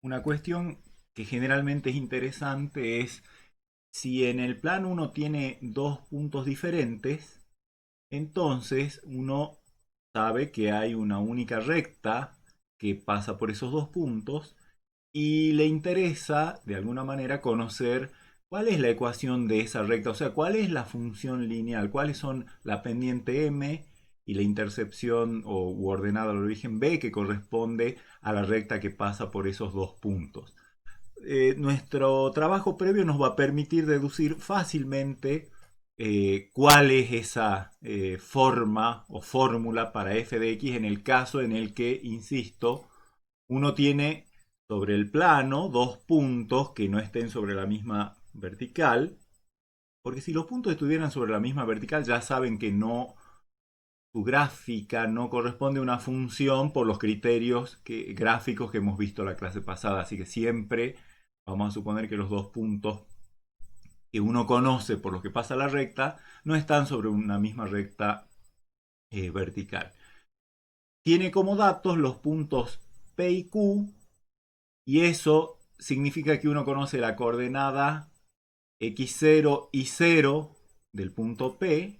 Una cuestión que generalmente es interesante es si en el plano uno tiene dos puntos diferentes, entonces uno sabe que hay una única recta que pasa por esos dos puntos y le interesa de alguna manera conocer cuál es la ecuación de esa recta, o sea, cuál es la función lineal, cuáles son la pendiente m y la intercepción o u ordenada al origen b que corresponde a la recta que pasa por esos dos puntos. Nuestro trabajo previo nos va a permitir deducir fácilmente cuál es esa forma o fórmula para f de x en el caso en el que, insisto, uno tiene sobre el plano dos puntos que no estén sobre la misma vertical, porque si los puntos estuvieran sobre la misma vertical ya saben que no, su gráfica no corresponde a una función por los criterios gráficos que hemos visto la clase pasada, así que siempre vamos a suponer que los dos puntos que uno conoce por los que pasa la recta no están sobre una misma recta vertical. Tiene como datos los puntos P y Q y eso significa que uno conoce la coordenada x0 y 0 del punto P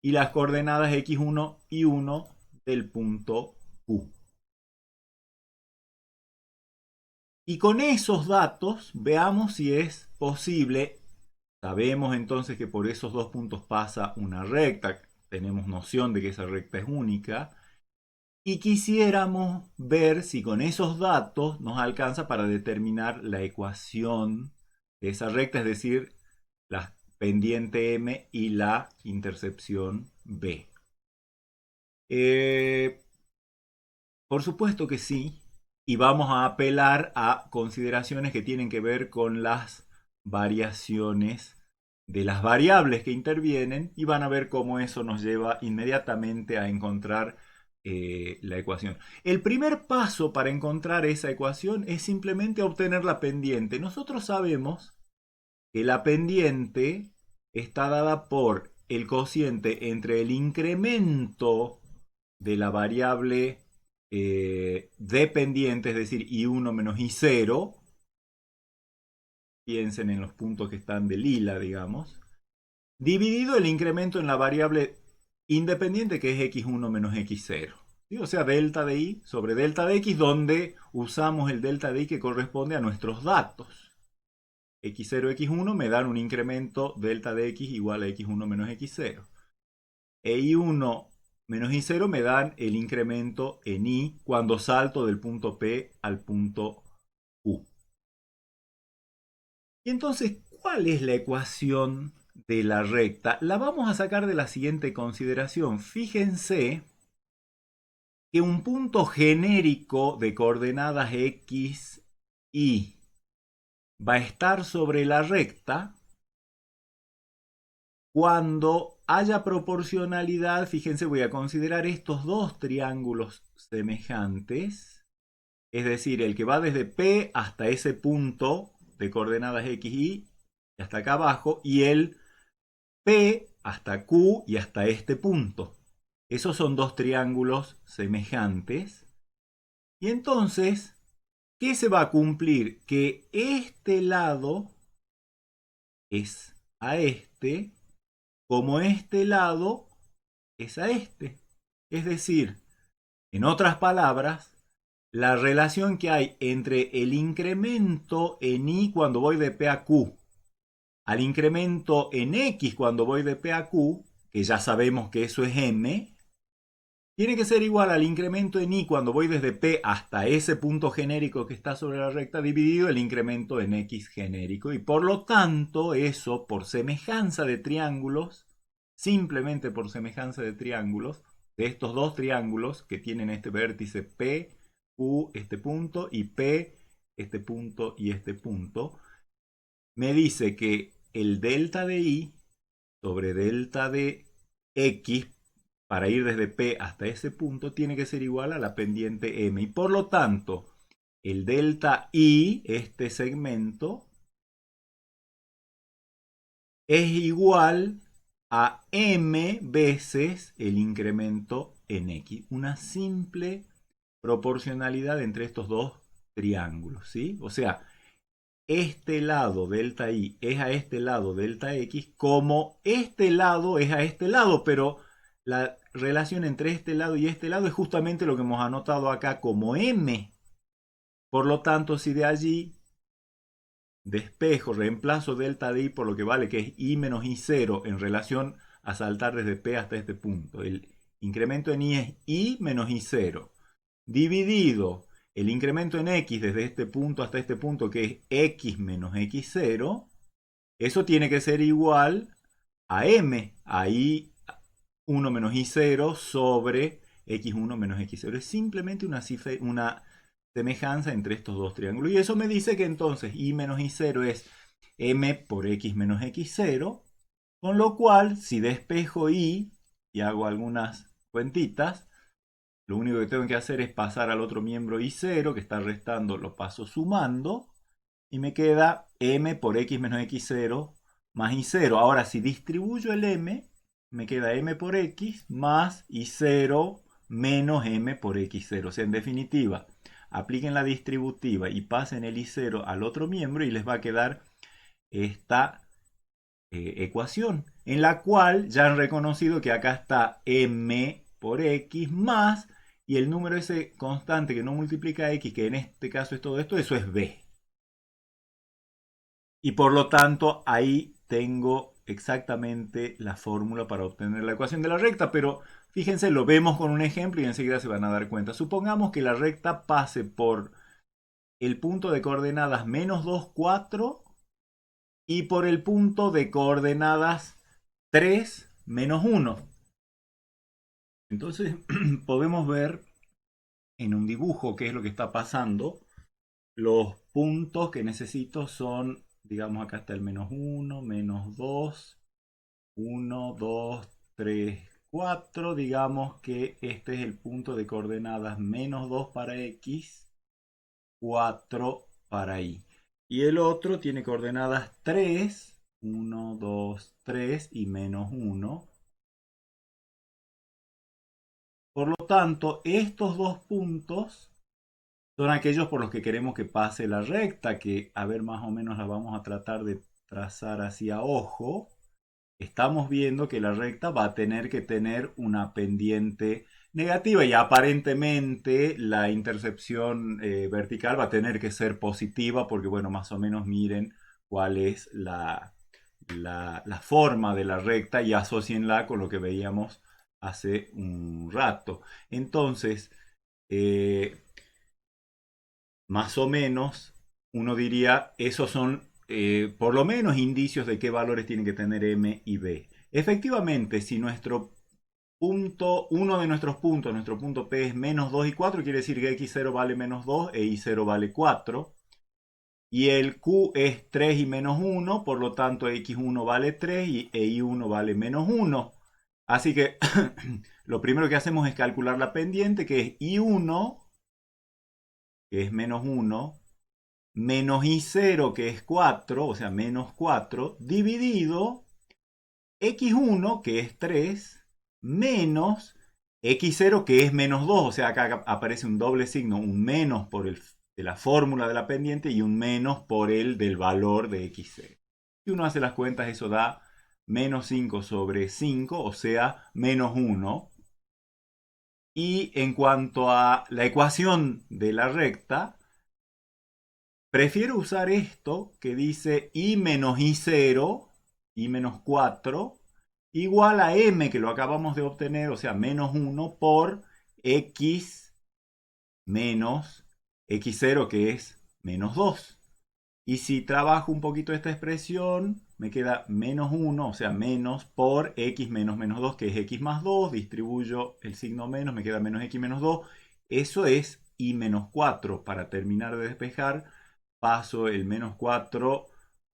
y las coordenadas x1 y 1 del punto Q. Y con esos datos veamos si es posible. Sabemos entonces que por esos dos puntos pasa una recta, tenemos noción de que esa recta es única, y quisiéramos ver si con esos datos nos alcanza para determinar la ecuación de esa recta, es decir, la pendiente m y la intercepción b. Eh, por supuesto que sí, y vamos a apelar a consideraciones que tienen que ver con las variaciones de las variables que intervienen y van a ver cómo eso nos lleva inmediatamente a encontrar la ecuación. El primer paso para encontrar esa ecuación es simplemente obtener la pendiente. Nosotros sabemos que la pendiente está dada por el cociente entre el incremento de la variable dependiente, es decir, i1 menos i0, piensen en los puntos que están de lila, digamos, dividido el incremento en la variable independiente que es x1 menos x0. ¿Sí? O sea, delta de i sobre delta de x, donde usamos el delta de i que corresponde a nuestros datos. x0, x1 me dan un incremento delta de x igual a x1 menos x0. E i1 menos i0 me dan el incremento en i cuando salto del punto P al punto Q. Y entonces, ¿cuál es la ecuación de la recta? La vamos a sacar de la siguiente consideración. Fíjense que un punto genérico de coordenadas x, y va a estar sobre la recta cuando haya proporcionalidad. Fíjense, voy a considerar estos dos triángulos semejantes, es decir, el que va desde P hasta ese punto de coordenadas x, y hasta acá abajo, y el P hasta Q y hasta este punto. Esos son dos triángulos semejantes. Y entonces, ¿qué se va a cumplir? Que este lado es a este, como este lado es a este. Es decir, en otras palabras, la relación que hay entre el incremento en i cuando voy de P a Q al incremento en x cuando voy de P a Q, que ya sabemos que eso es m, tiene que ser igual al incremento en i cuando voy desde P hasta ese punto genérico que está sobre la recta dividido el incremento en x genérico. Y por lo tanto, eso por semejanza de triángulos, simplemente por semejanza de triángulos, de estos dos triángulos que tienen este vértice P, Q, este punto, y P, este punto y este punto, me dice que el delta de i sobre delta de x para ir desde P hasta ese punto tiene que ser igual a la pendiente m. Y por lo tanto, el delta i, este segmento, es igual a m veces el incremento en x. Una simple proporcionalidad entre estos dos triángulos, ¿sí? O sea, este lado delta y es a este lado delta x, como este lado es a este lado, pero la relación entre este lado y este lado es justamente lo que hemos anotado acá como m. Por lo tanto, si de allí despejo, reemplazo delta de i por lo que vale, que es i menos i0 en relación a saltar desde P hasta este punto. El incremento en i es i menos i0, dividido el incremento en x desde este punto hasta este punto, que es x menos x0, eso tiene que ser igual a m, a i1 menos i0 sobre x1 menos x0. Es simplemente una semejanza entre estos dos triángulos. Y eso me dice que entonces i menos i0 es m por x menos x0, con lo cual si despejo i y hago algunas cuentitas, lo único que tengo que hacer es pasar al otro miembro i0, que está restando, lo paso sumando, y me queda m por x menos x0 más i0. Ahora, si distribuyo el m, me queda m por x más i0 menos m por x0. O sea, en definitiva, apliquen la distributiva y pasen el i0 al otro miembro y les va a quedar esta ecuación, en la cual ya han reconocido que acá está m por x más, y el número ese constante que no multiplica x, que en este caso es todo esto, eso es b. Y por lo tanto ahí tengo exactamente la fórmula para obtener la ecuación de la recta, pero fíjense, lo vemos con un ejemplo y enseguida se van a dar cuenta. Supongamos que la recta pase por el punto de coordenadas menos 2, 4 y por el punto de coordenadas 3, menos 1. Entonces podemos ver en un dibujo qué es lo que está pasando. Los puntos que necesito son, digamos, acá está el menos 1, menos 2, 1, 2, 3, 4. Digamos que este es el punto de coordenadas menos 2 para x, 4 para y. Y el otro tiene coordenadas 3, 1, 2, 3 y menos 1. Por lo tanto, estos dos puntos son aquellos por los que queremos que pase la recta, que a ver, más o menos la vamos a tratar de trazar hacia ojo. Estamos viendo que la recta va a tener que tener una pendiente negativa y aparentemente la intercepción vertical va a tener que ser positiva porque, bueno, más o menos miren cuál es la forma de la recta y asocienla con lo que veíamos hace un rato. Entonces, más o menos, uno diría, esos son por lo menos indicios de qué valores tienen que tener m y b. Efectivamente, si nuestro punto, uno de nuestros puntos, nuestro punto P es menos 2 y 4, quiere decir que x0 vale menos 2 e y0 vale 4. Y el Q es 3 y menos 1, por lo tanto x1 vale 3 e y1 vale menos 1. Así que lo primero que hacemos es calcular la pendiente, que es y1, que es menos 1, menos i0, que es 4, o sea, menos 4, dividido x1, que es 3, menos x0, que es menos 2. O sea, acá aparece un doble signo, un menos por el de la fórmula de la pendiente y un menos por el del valor de x0. Si uno hace las cuentas, eso da menos 5 sobre 5, o sea, menos 1. Y en cuanto a la ecuación de la recta, prefiero usar esto que dice i menos i0, i menos 4, igual a m, que lo acabamos de obtener, o sea, menos 1 por x menos x0, que es menos 2. Y si trabajo un poquito esta expresión, me queda menos 1, o sea, menos por x menos menos 2, que es x más 2. Distribuyo el signo menos, me queda menos x menos 2. Eso es i menos 4. Para terminar de despejar, paso el menos 4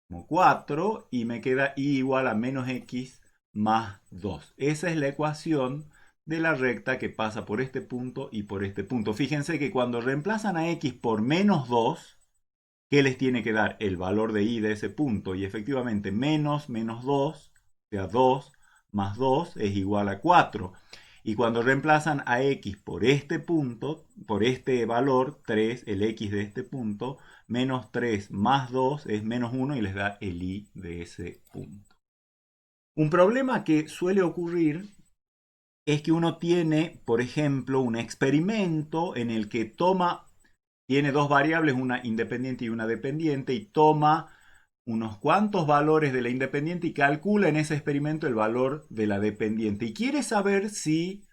como 4 y me queda i igual a menos x más 2. Esa es la ecuación de la recta que pasa por este punto y por este punto. Fíjense que cuando reemplazan a x por menos 2, ¿qué les tiene que dar? El valor de i de ese punto. Y efectivamente menos menos 2, o sea 2 más 2 es igual a 4. Y cuando reemplazan a x por este punto, por este valor, 3, el x de este punto, menos 3 más 2 es menos 1 y les da el y de ese punto. Un problema que suele ocurrir es que uno tiene, por ejemplo, un experimento en el que tiene dos variables, una independiente y una dependiente, y toma unos cuantos valores de la independiente y calcula en ese experimento el valor de la dependiente. Y quiere saber si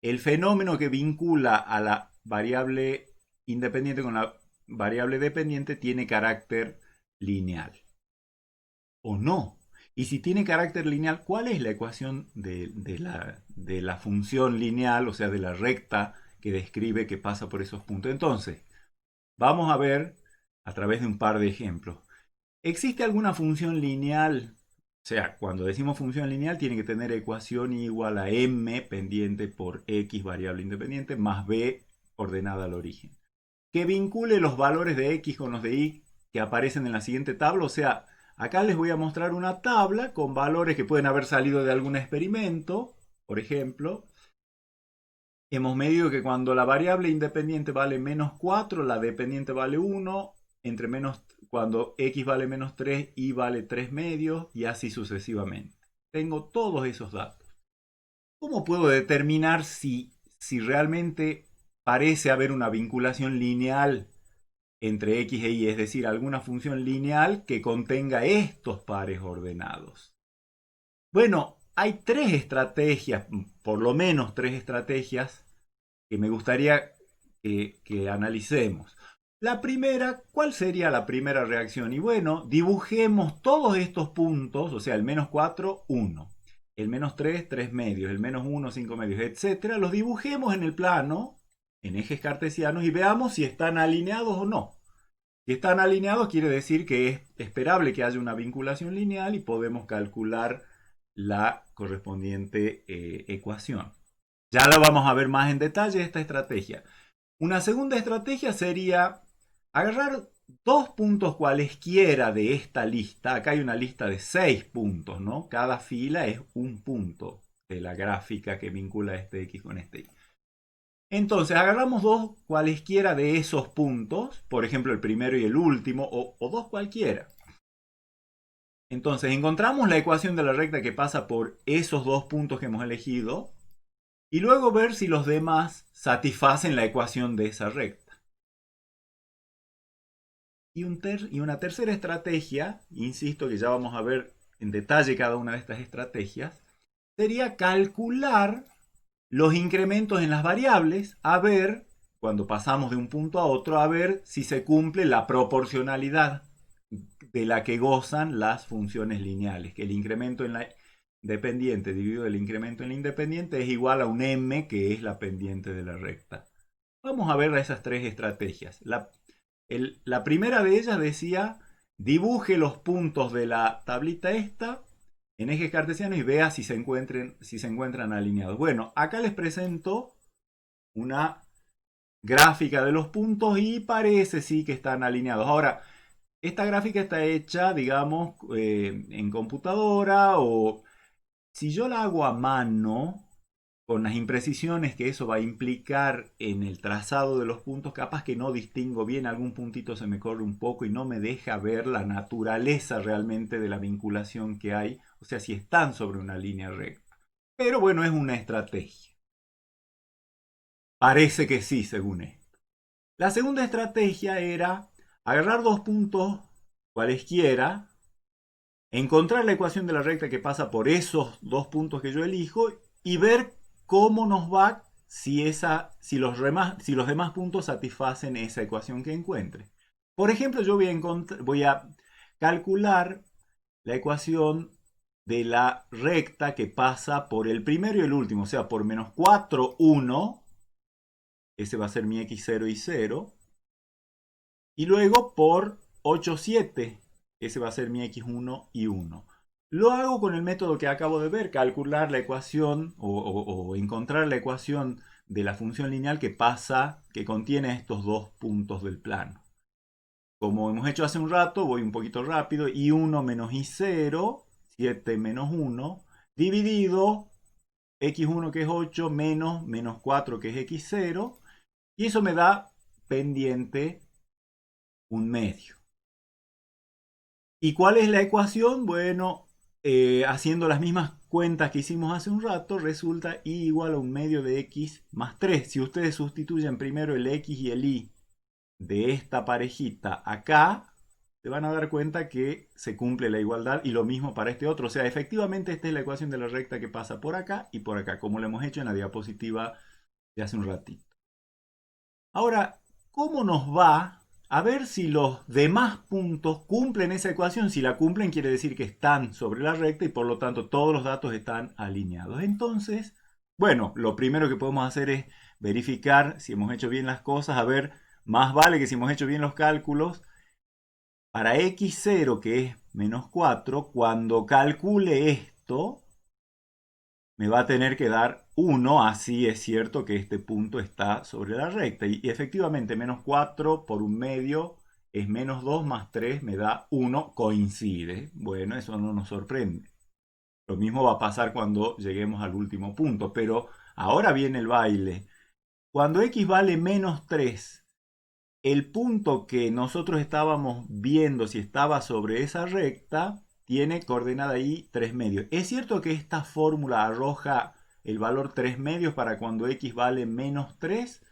el fenómeno que vincula a la variable independiente con la variable dependiente tiene carácter lineal o no. Y si tiene carácter lineal, ¿cuál es la ecuación de la función lineal, o sea, de la recta que describe que pasa por esos puntos? Entonces, vamos a ver a través de un par de ejemplos. ¿Existe alguna función lineal? O sea, cuando decimos función lineal tiene que tener ecuación igual a m pendiente por x variable independiente más b ordenada al origen. Que vincule los valores de x con los de y que aparecen en la siguiente tabla. O sea, acá les voy a mostrar una tabla con valores que pueden haber salido de algún experimento. Por ejemplo, hemos medido que cuando la variable independiente vale menos 4, la dependiente vale 1, cuando x vale menos 3, y vale 3 medios, y así sucesivamente. Tengo todos esos datos. ¿Cómo puedo determinar si realmente parece haber una vinculación lineal entre x e y, es decir, alguna función lineal que contenga estos pares ordenados? Bueno, hay tres estrategias, por lo menos tres estrategias, que me gustaría que analicemos. La primera, ¿cuál sería la primera reacción? Y bueno, dibujemos todos estos puntos, o sea, el menos 4, 1, el menos 3, 3 medios, el menos 1, 5 medios, etcétera. Los dibujemos en el plano, en ejes cartesianos, y veamos si están alineados o no. Si están alineados, quiere decir que es esperable que haya una vinculación lineal y podemos calcular la correspondiente ecuación. Ya la vamos a ver más en detalle esta estrategia. Una segunda estrategia sería agarrar dos puntos cualesquiera de esta lista. Acá hay una lista de 6 puntos, ¿no? Cada fila es un punto de la gráfica que vincula este x con este y. Entonces agarramos dos cualesquiera de esos puntos, por ejemplo el primero y el último, o dos cualquiera. Entonces encontramos la ecuación de la recta que pasa por esos dos puntos que hemos elegido, y luego ver si los demás satisfacen la ecuación de esa recta. Y una tercera estrategia, insisto que ya vamos a ver en detalle cada una de estas estrategias, sería calcular los incrementos en las variables, a ver, cuando pasamos de un punto a otro, a ver si se cumple la proporcionalidad de la que gozan las funciones lineales, que el incremento en la dependiente dividido el incremento en la independiente es igual a un m, que es la pendiente de la recta. Vamos a ver esas tres estrategias. La primera de ellas decía, dibuje los puntos de la tablita esta en ejes cartesianos y vea si se encuentran alineados. Bueno, acá les presento una gráfica de los puntos y parece sí que están alineados. Ahora, esta gráfica está hecha, digamos, en computadora, o si yo la hago a mano, con las imprecisiones que eso va a implicar en el trazado de los puntos, capaz que no distingo bien, algún puntito se me corre un poco y no me deja ver la naturaleza realmente de la vinculación que hay, o sea, si están sobre una línea recta. Pero bueno, es una estrategia. Parece que sí, según esto. La segunda estrategia era agarrar dos puntos cualesquiera, encontrar la ecuación de la recta que pasa por esos dos puntos que yo elijo y ver cómo nos va si los demás puntos satisfacen esa ecuación que encuentre. Por ejemplo, yo voy a calcular la ecuación de la recta que pasa por el primero y el último, o sea, por menos 4, 1, ese va a ser mi x0 y 0, y luego por 8, 7, ese va a ser mi x1 y 1. Lo hago con el método que acabo de ver, calcular la ecuación o encontrar la ecuación de la función lineal que contiene estos dos puntos del plano. Como hemos hecho hace un rato, voy un poquito rápido, y1 menos y0, 7 menos 1, dividido x1 que es 8 menos menos 4 que es x0. Y eso me da pendiente un medio. ¿Y cuál es la ecuación? Bueno, haciendo las mismas cuentas que hicimos hace un rato, resulta y igual a un medio de x más 3. Si ustedes sustituyen primero el x y el y de esta parejita acá, se van a dar cuenta que se cumple la igualdad y lo mismo para este otro. O sea, efectivamente esta es la ecuación de la recta que pasa por acá y por acá, como lo hemos hecho en la diapositiva de hace un ratito. Ahora, ¿cómo nos va? A ver si los demás puntos cumplen esa ecuación. Si la cumplen, quiere decir que están sobre la recta y por lo tanto todos los datos están alineados. Entonces, bueno, lo primero que podemos hacer es verificar si hemos hecho bien las cosas. A ver, más vale que si hemos hecho bien los cálculos. Para x0, que es menos 4, cuando calcule esto, me va a tener que dar 1, así es cierto que este punto está sobre la recta. Y efectivamente, menos 4 por un medio es menos 2 más 3 me da 1, coincide. Bueno, eso no nos sorprende. Lo mismo va a pasar cuando lleguemos al último punto, pero ahora viene el baile. Cuando x vale menos 3, el punto que nosotros estábamos viendo si estaba sobre esa recta tiene coordenada ahí 3 medios. Es cierto que esta fórmula arroja el valor 3 medios para cuando x vale menos 3.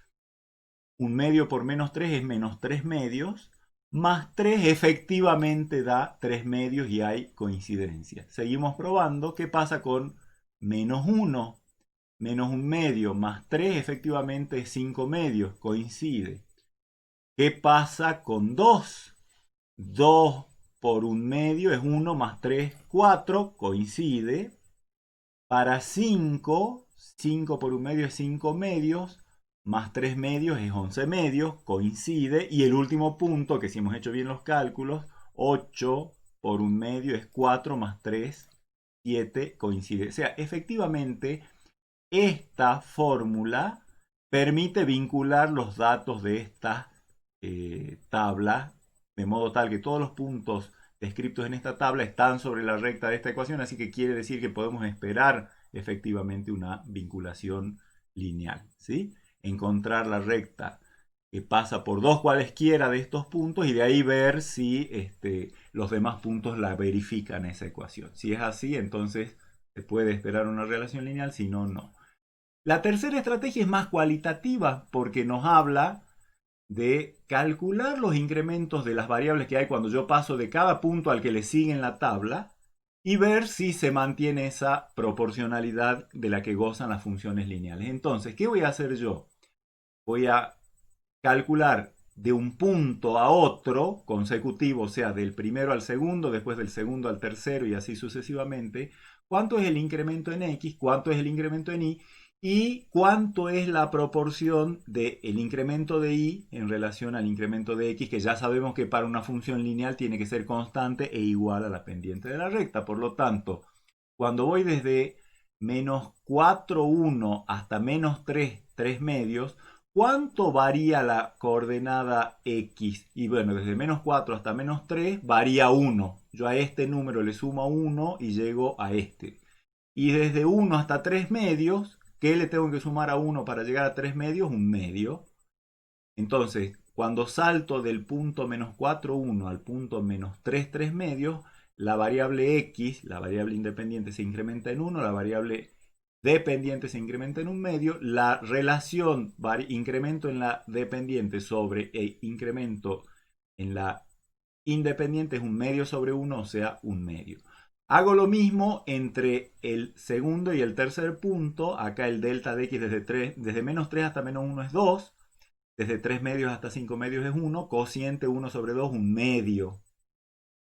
Un medio por menos 3 es menos 3 medios. Más 3 efectivamente da 3 medios y hay coincidencia. Seguimos probando. ¿Qué pasa con menos 1? Menos un medio más 3 efectivamente es 5 medios. Coincide. ¿Qué pasa con 2? 2 por un medio es 1 más 3, 4, coincide. Para 5, 5 por un medio es 5 medios, más 3 medios es 11 medios, coincide. Y el último punto, que si hemos hecho bien los cálculos, 8 por un medio es 4 más 3, 7, coincide. O sea, efectivamente, esta fórmula permite vincular los datos de esta tabla, de modo tal que todos los puntos descritos en esta tabla están sobre la recta de esta ecuación, así que quiere decir que podemos esperar efectivamente una vinculación lineal, ¿sí? Encontrar la recta que pasa por dos cualesquiera de estos puntos y de ahí ver si los demás puntos la verifican esa ecuación. Si es así, entonces se puede esperar una relación lineal, si no, no. La tercera estrategia es más cualitativa porque nos habla de calcular los incrementos de las variables que hay cuando yo paso de cada punto al que le sigue en la tabla y ver si se mantiene esa proporcionalidad de la que gozan las funciones lineales. Entonces, ¿qué voy a hacer yo? Voy a calcular de un punto a otro consecutivo, o sea, del primero al segundo, después del segundo al tercero y así sucesivamente, cuánto es el incremento en x, cuánto es el incremento en y cuánto es la proporción del incremento de y en relación al incremento de x, que ya sabemos que para una función lineal tiene que ser constante e igual a la pendiente de la recta. Por lo tanto, cuando voy desde menos 4, 1 hasta menos 3, 3 medios, ¿cuánto varía la coordenada x? Y bueno, desde menos 4 hasta menos 3 varía 1. Yo a este número le sumo 1 y llego a este. Y desde 1 hasta 3 medios, ¿qué le tengo que sumar a 1 para llegar a 3 medios? Un medio. Entonces, cuando salto del punto menos 4, 1 al punto menos 3, 3 medios, la variable x, la variable independiente, se incrementa en 1, la variable dependiente se incrementa en un medio, la relación incremento en la dependiente sobre incremento en la independiente es un medio sobre 1, o sea, un medio. Hago lo mismo entre el segundo y el tercer punto. Acá el delta de x desde menos 3 hasta menos 1 es 2. Desde 3 medios hasta 5 medios es 1. Cociente 1 sobre 2, un medio.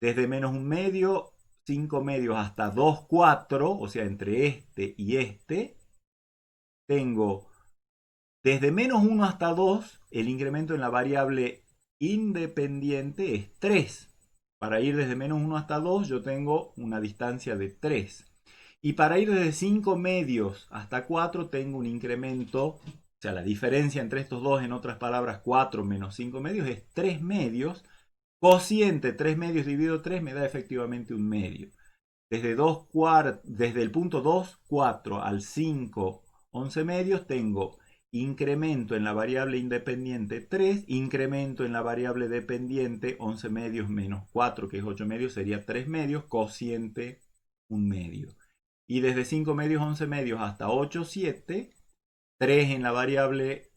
Desde menos un medio, 5 medios hasta 2, 4. O sea, entre este y este. Tengo desde menos 1 hasta 2, el incremento en la variable independiente es 3. Para ir desde menos 1 hasta 2 yo tengo una distancia de 3. Y para ir desde 5 medios hasta 4 tengo un incremento, o sea, la diferencia entre estos dos, en otras palabras, 4 menos 5 medios es 3 medios. Cociente 3 medios dividido 3 me da efectivamente un medio. desde el punto 2, 4 al 5, 11 medios, tengo incremento en la variable independiente 3, incremento en la variable dependiente 11 medios menos 4, que es 8 medios, sería 3 medios, cociente 1 medio. Y desde 5 medios, 11 medios hasta 8, 7, 3 en la variable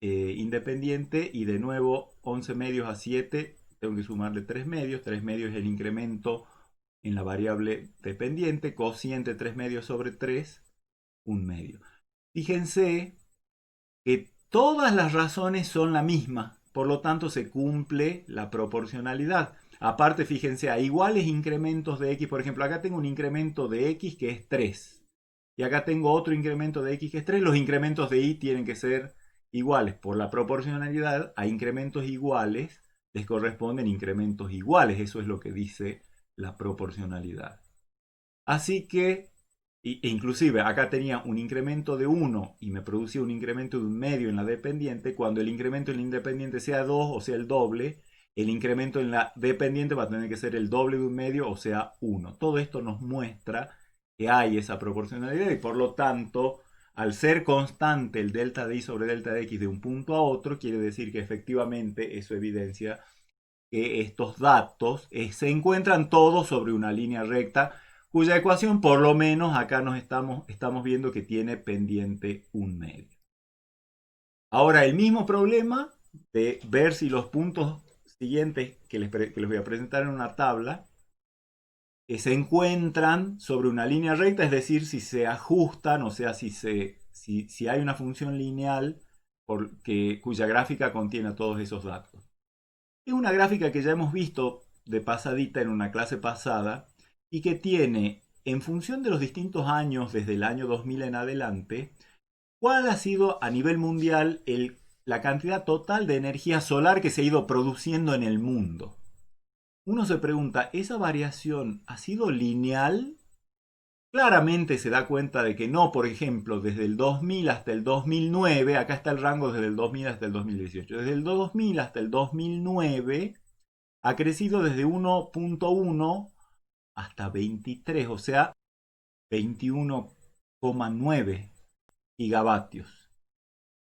independiente y de nuevo 11 medios a 7, tengo que sumarle 3 medios es el incremento en la variable dependiente, cociente 3 medios sobre 3, 1 medio. Fíjense que todas las razones son la misma, por lo tanto se cumple la proporcionalidad. Aparte, fíjense, a iguales incrementos de x, por ejemplo, acá tengo un incremento de x que es 3, y acá tengo otro incremento de x que es 3, los incrementos de y tienen que ser iguales. Por la proporcionalidad, a incrementos iguales les corresponden incrementos iguales, eso es lo que dice la proporcionalidad. Así que, inclusive acá tenía un incremento de 1 y me producía un incremento de 1 medio en la dependiente. Cuando el incremento en la independiente sea 2, o sea el doble, el incremento en la dependiente va a tener que ser el doble de 1 medio, o sea 1. Todo esto nos muestra que hay esa proporcionalidad y por lo tanto, al ser constante el delta de y sobre delta de x de un punto a otro, quiere decir que efectivamente eso evidencia que estos datos se encuentran todos sobre una línea recta cuya ecuación por lo menos acá nos estamos viendo que tiene pendiente 1 medio. Ahora el mismo problema de ver si los puntos siguientes que les voy a presentar en una tabla se encuentran sobre una línea recta, es decir, si se ajustan, o sea, si hay una función lineal cuya gráfica contiene todos esos datos. Es una gráfica que ya hemos visto de pasadita en una clase pasada y que tiene, en función de los distintos años desde el año 2000 en adelante, cuál ha sido a nivel mundial la cantidad total de energía solar que se ha ido produciendo en el mundo. Uno se pregunta, ¿esa variación ha sido lineal? Claramente se da cuenta de que no, por ejemplo, desde el 2000 hasta el 2009, acá está el rango desde el 2000 hasta el 2018, desde el 2000 hasta el 2009 ha crecido desde 1.1 hasta 23, o sea, 21,9 gigavatios.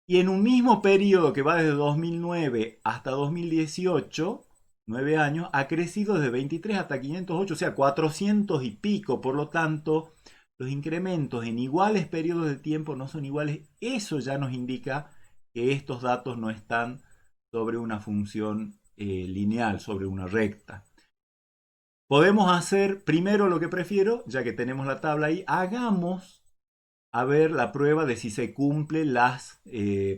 Y en un mismo periodo que va desde 2009 hasta 2018, 9 años, ha crecido desde 23 hasta 508, o sea, 400 y pico. Por lo tanto, los incrementos en iguales periodos de tiempo no son iguales. Eso ya nos indica que estos datos no están sobre una función lineal, sobre una recta. Podemos hacer primero lo que prefiero, ya que tenemos la tabla ahí, hagamos a ver la prueba de si se cumplen las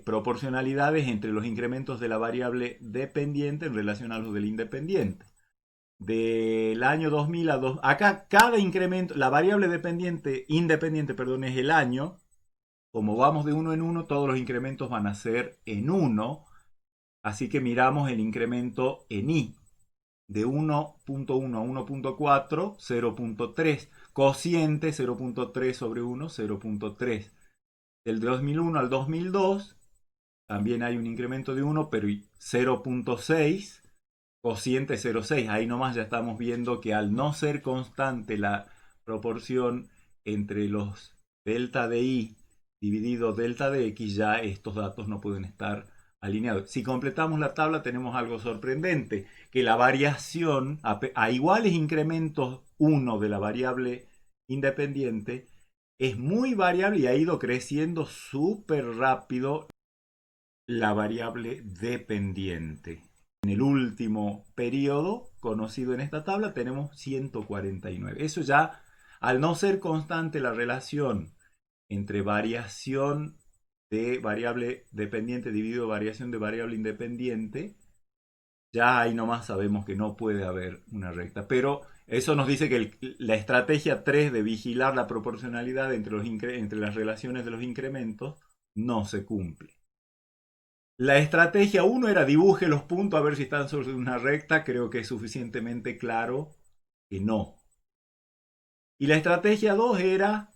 proporcionalidades entre los incrementos de la variable dependiente en relación a los del independiente. Del año 2000 a 2, acá cada incremento, la variable independiente, perdón, es el año. Como vamos de uno en uno, todos los incrementos van a ser en 1. Así que miramos el incremento en i. De 1.1 a 1.4, 0.3. Cociente 0.3 sobre 1, 0.3. Del 2001 al 2002 también hay un incremento de 1, pero 0.6. Cociente 0.6. Ahí nomás ya estamos viendo que al no ser constante la proporción entre los delta de i dividido delta de x, ya estos datos no pueden estar alineados. Si completamos la tabla tenemos algo sorprendente, que la variación a iguales incrementos 1 de la variable independiente es muy variable y ha ido creciendo súper rápido la variable dependiente. En el último periodo conocido en esta tabla tenemos 149. Eso ya, al no ser constante la relación entre variación de variable dependiente dividido variación de variable independiente, ya ahí nomás sabemos que no puede haber una recta. Pero eso nos dice que la estrategia 3 de vigilar la proporcionalidad entre las relaciones de los incrementos no se cumple. La estrategia 1 era dibuje los puntos a ver si están sobre una recta. Creo que es suficientemente claro que no. Y la estrategia 2 era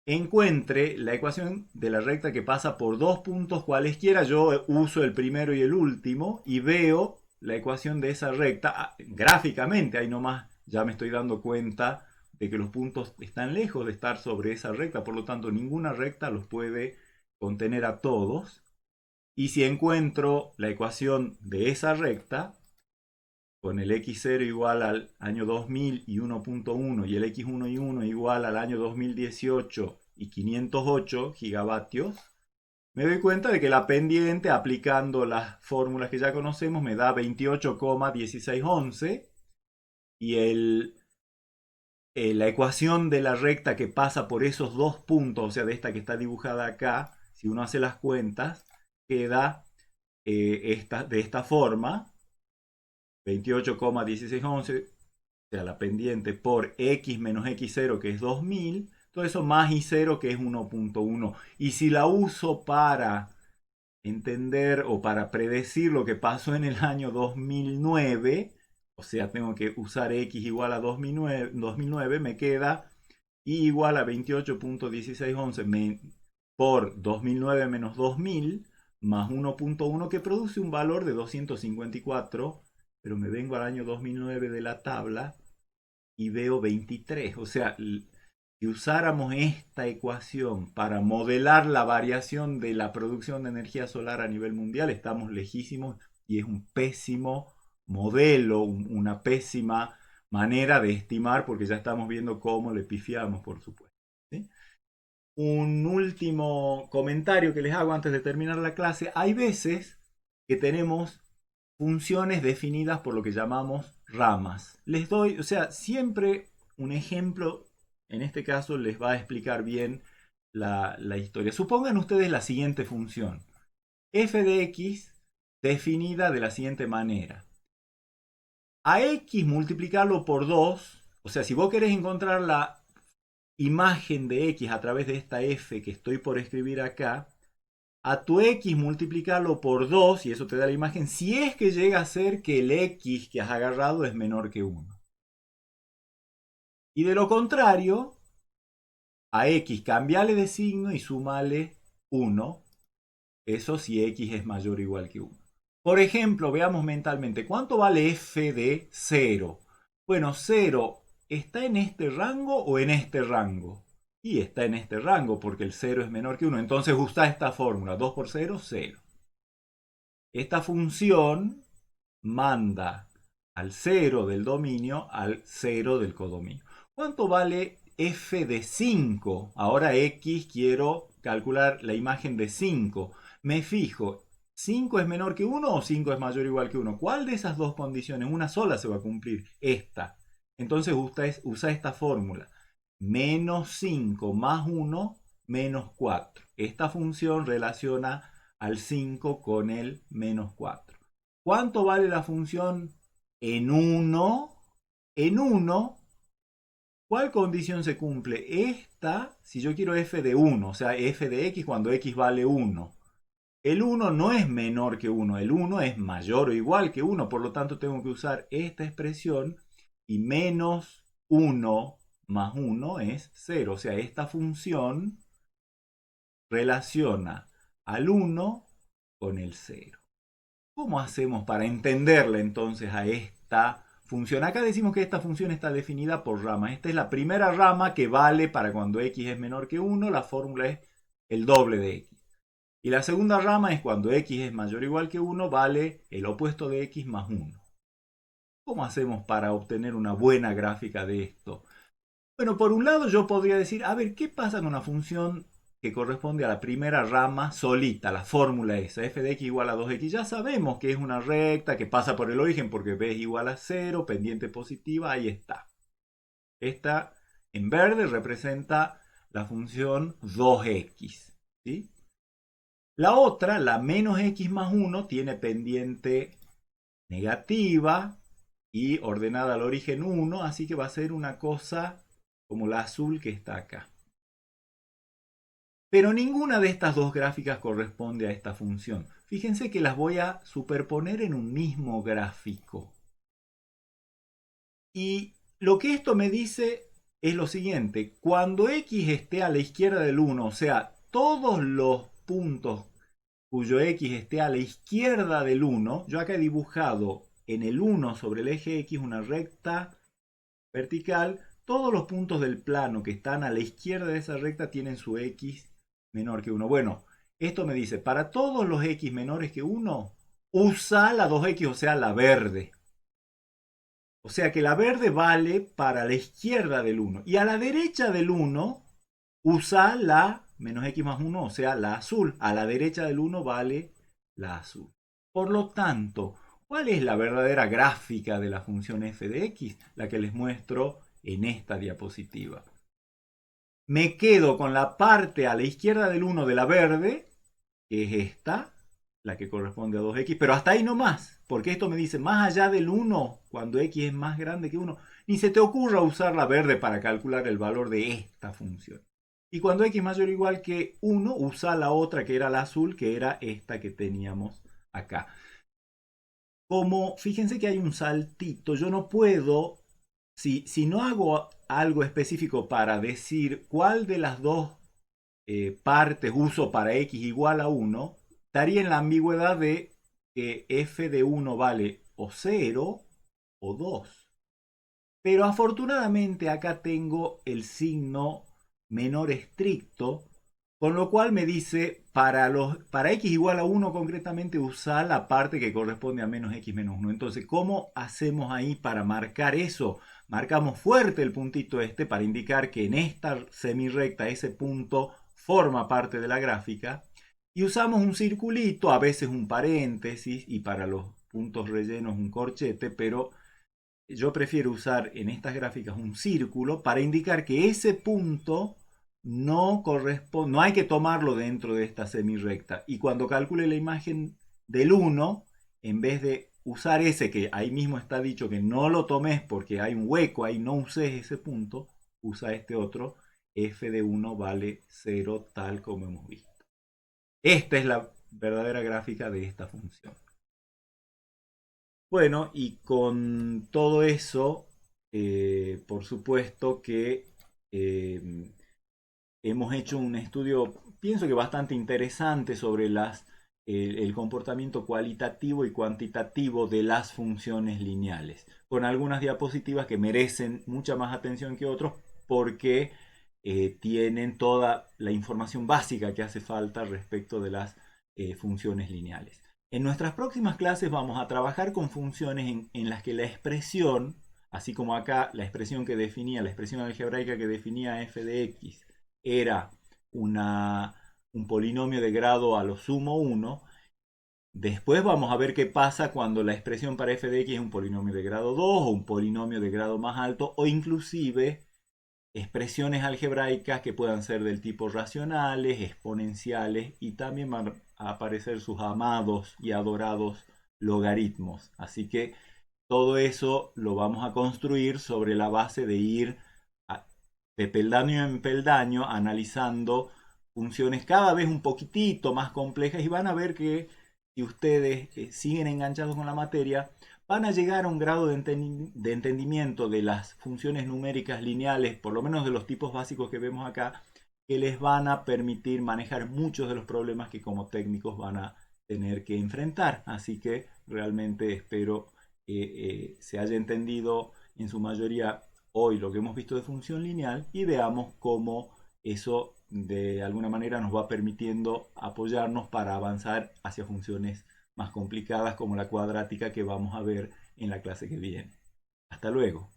encuentre la ecuación de la recta que pasa por dos puntos cualesquiera. Yo uso el primero y el último y veo la ecuación de esa recta gráficamente. Ahí nomás ya me estoy dando cuenta de que los puntos están lejos de estar sobre esa recta, por lo tanto ninguna recta los puede contener a todos. Y si encuentro la ecuación de esa recta, con el x0 igual al año 2000 y 1.1 y el x1 y 1 igual al año 2018 y 508 gigavatios, me doy cuenta de que la pendiente, aplicando las fórmulas que ya conocemos, me da 28,1611 y la ecuación de la recta que pasa por esos dos puntos, o sea, de esta que está dibujada acá, si uno hace las cuentas, queda de esta forma: 28,1611, o sea, la pendiente por x menos x0, que es 2000, todo eso más y0, que es 1.1. Y si la uso para entender o para predecir lo que pasó en el año 2009, o sea, tengo que usar x igual a 2009, me queda y igual a 28,1611 por 2009 menos 2000 más 1.1, que produce un valor de 254, pero me vengo al año 2009 de la tabla y veo 23. O sea, si usáramos esta ecuación para modelar la variación de la producción de energía solar a nivel mundial, estamos lejísimos y es un pésimo modelo, una pésima manera de estimar, porque ya estamos viendo cómo le pifiamos, por supuesto. ¿Sí? Un último comentario que les hago antes de terminar la clase: hay veces que tenemos funciones definidas por lo que llamamos ramas. Les doy, o sea, siempre un ejemplo, en este caso les va a explicar bien la historia. Supongan ustedes la siguiente función: f de x definida de la siguiente manera. A x multiplicarlo por 2, o sea, si vos querés encontrar la imagen de x a través de esta f que estoy por escribir acá, a tu x multiplicarlo por 2 y eso te da la imagen, si es que llega a ser que el x que has agarrado es menor que 1. Y de lo contrario, a x cambiale de signo y sumale 1. Eso si x es mayor o igual que 1. Por ejemplo, veamos mentalmente, ¿cuánto vale f de 0? Bueno, 0, ¿está en este rango o en este rango? Y está en este rango porque el 0 es menor que 1. Entonces usa esta fórmula: 2 por 0, 0. Esta función manda al 0 del dominio al 0 del codominio. ¿Cuánto vale f de 5? Ahora x, quiero calcular la imagen de 5. Me fijo, ¿5 es menor que 1 o 5 es mayor o igual que 1? ¿Cuál de esas dos condiciones? Una sola se va a cumplir, esta. Entonces usa esta fórmula: menos 5 más 1 menos 4. Esta función relaciona al 5 con el menos 4. ¿Cuánto vale la función en 1? En 1, ¿cuál condición se cumple? Esta, si yo quiero f de 1, o sea, f de x cuando x vale 1. El 1 no es menor que 1, el 1 es mayor o igual que 1, por lo tanto tengo que usar esta expresión y menos 1 más 1 es 0. O sea, esta función relaciona al 1 con el 0. ¿Cómo hacemos para entenderla entonces a esta función? Acá decimos que esta función está definida por ramas. Esta es la primera rama que vale para cuando x es menor que 1. La fórmula es el doble de x. Y la segunda rama es cuando x es mayor o igual que 1, vale el opuesto de x más 1. ¿Cómo hacemos para obtener una buena gráfica de esto? Bueno, por un lado yo podría decir, a ver, ¿qué pasa con una función que corresponde a la primera rama solita, la fórmula esa, f de x igual a 2x? Ya sabemos que es una recta que pasa por el origen porque b es igual a 0, pendiente positiva, ahí está. Esta en verde representa la función 2x, ¿sí? La otra, la menos x más 1, tiene pendiente negativa y ordenada al origen 1, así que va a ser una cosa como la azul que está acá. Pero ninguna de estas dos gráficas corresponde a esta función. Fíjense que las voy a superponer en un mismo gráfico. Y lo que esto me dice es lo siguiente: cuando x esté a la izquierda del 1, o sea, todos los puntos cuyo x esté a la izquierda del 1, yo acá he dibujado en el 1 sobre el eje x una recta vertical, todos los puntos del plano que están a la izquierda de esa recta tienen su x menor que 1. Bueno, esto me dice, para todos los x menores que 1, usa la 2x, o sea, la verde. O sea que la verde vale para la izquierda del 1. Y a la derecha del 1, usa la menos x más 1, o sea, la azul. A la derecha del 1 vale la azul. Por lo tanto, ¿cuál es la verdadera gráfica de la función f de x? La que les muestro en esta diapositiva. Me quedo con la parte a la izquierda del 1 de la verde, que es esta, la que corresponde a 2x, pero hasta ahí no más, porque esto me dice más allá del 1, cuando x es más grande que 1, ni se te ocurra usar la verde para calcular el valor de esta función. Y cuando x mayor o igual que 1, usa la otra que era la azul, que era esta que teníamos acá. Como, fíjense que hay un saltito, yo no puedo, si no hago algo específico para decir cuál de las dos partes uso para x igual a 1, estaría en la ambigüedad de que f de 1 vale o 0 o 2. Pero afortunadamente acá tengo el signo menor estricto, con lo cual me dice para x igual a 1 concretamente usa la parte que corresponde a menos x menos 1. Entonces, ¿cómo hacemos ahí para marcar eso? Marcamos fuerte el puntito este para indicar que en esta semirrecta ese punto forma parte de la gráfica. Y usamos un circulito, a veces un paréntesis y para los puntos rellenos un corchete, pero yo prefiero usar en estas gráficas un círculo para indicar que ese punto no corresponde, no hay que tomarlo dentro de esta semirrecta. Y cuando calcule la imagen del 1, en vez de usar ese que ahí mismo está dicho que no lo tomes porque hay un hueco, ahí no uses ese punto, usa este otro, f de 1 vale 0 tal como hemos visto. Esta es la verdadera gráfica de esta función. Bueno, y con todo eso, por supuesto que eh, hemos hecho un estudio, pienso que bastante interesante sobre el comportamiento cualitativo y cuantitativo de las funciones lineales, con algunas diapositivas que merecen mucha más atención que otros porque tienen toda la información básica que hace falta respecto de las funciones lineales. En nuestras próximas clases vamos a trabajar con funciones en las que la expresión, así como acá la expresión que definía, la expresión algebraica que definía f de x, era un polinomio de grado a lo sumo 1. Después vamos a ver qué pasa cuando la expresión para f de x es un polinomio de grado 2 o un polinomio de grado más alto o inclusive expresiones algebraicas que puedan ser del tipo racionales, exponenciales y también van a aparecer sus amados y adorados logaritmos. Así que todo eso lo vamos a construir sobre la base de ir de peldaño en peldaño analizando funciones cada vez un poquitito más complejas y van a ver que si ustedes siguen enganchados con la materia, van a llegar a un grado de entendimiento de las funciones numéricas lineales, por lo menos de los tipos básicos que vemos acá, que les van a permitir manejar muchos de los problemas que como técnicos van a tener que enfrentar. Así que realmente espero que se haya entendido en su mayoría hoy lo que hemos visto de función lineal y veamos cómo eso de alguna manera nos va permitiendo apoyarnos para avanzar hacia funciones más complicadas como la cuadrática que vamos a ver en la clase que viene. Hasta luego.